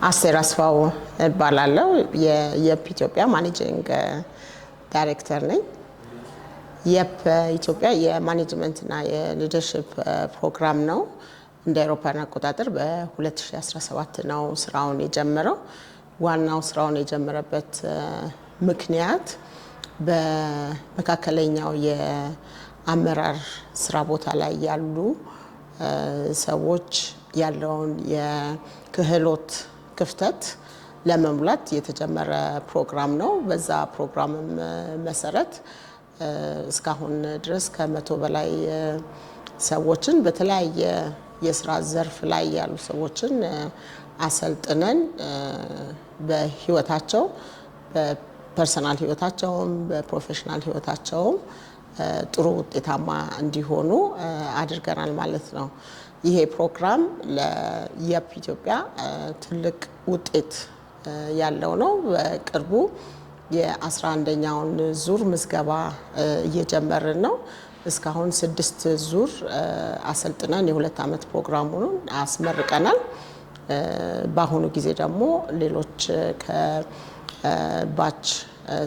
አስቴር አስፋው እባላለሁ የየፕ ኢትዮጵያ ማኔጂንግ ዳይሬክተር ነኝ። የፕ ኢትዮጵያ የማኔጅመንት እና የሊደርሺፕ ፕሮግራም ነው። እንደ አውሮፓውያን አቆጣጠር በ2017 ነው ስራውን የጀመረው። ዋናው ስራውን የጀመረበት ምክንያት በመካከለኛው የአመራር ስራ ቦታ ላይ ያሉ ሰዎች ያለውን የክህሎት ክፍተት ለመሙላት የተጀመረ ፕሮግራም ነው። በዛ ፕሮግራም መሰረት እስካሁን ድረስ ከ100 በላይ ሰዎችን በተለያየ የስራ ዘርፍ ላይ ያሉ ሰዎችን አሰልጥነን በህይወታቸው በፐርሰናል ህይወታቸውም በፕሮፌሽናል ህይወታቸውም ጥሩ ውጤታማ እንዲሆኑ አድርገናል ማለት ነው። ይሄ ፕሮግራም ለየፕ ኢትዮጵያ ትልቅ ውጤት ያለው ነው። በቅርቡ የ11ኛውን ዙር ምዝገባ እየጀመርን ነው። እስካሁን 6 ዙር አሰልጥነን የ2 ዓመት ፕሮግራሙን አስመርቀናል። በአሁኑ ጊዜ ደግሞ ሌሎች ከባች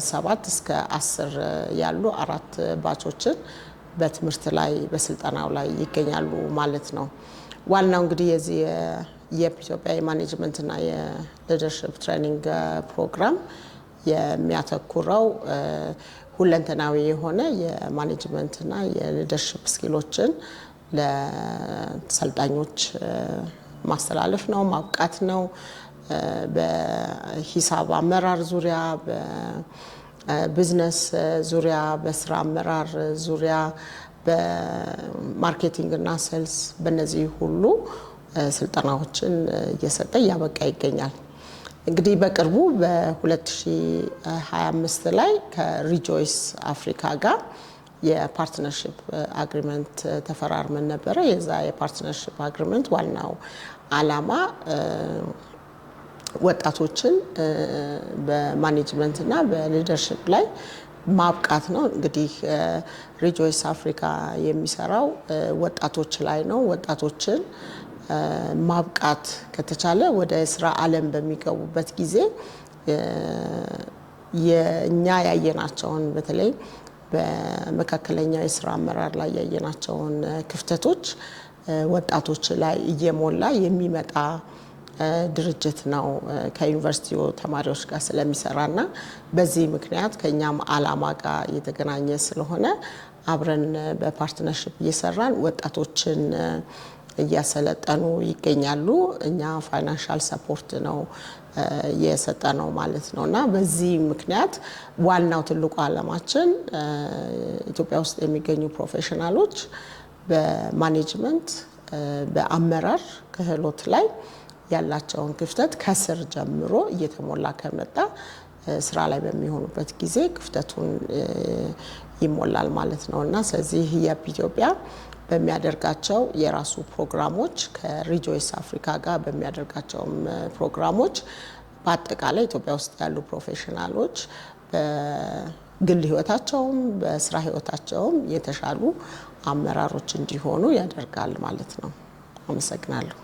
7 እስከ 10 ያሉ 4 ባቾችን በትምህርት ላይ በስልጠናው ላይ ይገኛሉ ማለት ነው። ዋናው እንግዲህ የዚህ የየፕ ኢትዮጵያ የማኔጅመንት እና የሊደርሺፕ ትሬኒንግ ፕሮግራም የሚያተኩረው ሁለንተናዊ የሆነ የማኔጅመንት እና የሊደርሺፕ ስኪሎችን ለሰልጣኞች ማስተላለፍ ነው፣ ማብቃት ነው። በሂሳብ አመራር ዙሪያ፣ በቢዝነስ ዙሪያ፣ በስራ አመራር ዙሪያ፣ በማርኬቲንግ እና ሴልስ በእነዚህ ሁሉ ስልጠናዎችን እየሰጠ እያበቃ ይገኛል። እንግዲህ በቅርቡ በ2025 ላይ ከሪጆይስ አፍሪካ ጋር የፓርትነርሺፕ አግሪመንት ተፈራርመን ነበረ። የዛ የፓርትነርሺፕ አግሪመንት ዋናው ዓላማ ወጣቶችን በማኔጅመንት እና በሊደርሺፕ ላይ ማብቃት ነው። እንግዲህ ሪጆይስ አፍሪካ የሚሰራው ወጣቶች ላይ ነው። ወጣቶችን ማብቃት ከተቻለ ወደ ስራ ዓለም በሚገቡበት ጊዜ የኛ ያየናቸውን በተለይ በመካከለኛው የስራ አመራር ላይ ያየናቸውን ክፍተቶች ወጣቶች ላይ እየሞላ የሚመጣ ድርጅት ነው ከዩኒቨርሲቲው ተማሪዎች ጋር ስለሚሰራና በዚህ ምክንያት ከኛም ዓላማ ጋር የተገናኘ ስለሆነ አብረን በፓርትነርሺፕ እየሰራን ወጣቶችን እያሰለጠኑ ይገኛሉ። እኛ ፋይናንሻል ሰፖርት ነው የሰጠነው ማለት ነውና በዚህ ምክንያት ዋናው ትልቁ ዓላማችን ኢትዮጵያ ውስጥ የሚገኙ ፕሮፌሽናሎች በማኔጅመንት በአመራር ክህሎት ላይ ያላቸውን ክፍተት ከስር ጀምሮ እየተሞላ ከመጣ ስራ ላይ በሚሆኑበት ጊዜ ክፍተቱን ይሞላል ማለት ነውና ስለዚህ የየፕ ኢትዮጵያ በሚያደርጋቸው የራሱ ፕሮግራሞች ከሪጆይስ አፍሪካ ጋር በሚያደርጋቸው ፕሮግራሞች በአጠቃላይ ኢትዮጵያ ውስጥ ያሉ ፕሮፌሽናሎች በግል ህይወታቸውም በስራ ህይወታቸውም የተሻሉ አመራሮች እንዲሆኑ ያደርጋል ማለት ነው። አመሰግናለሁ።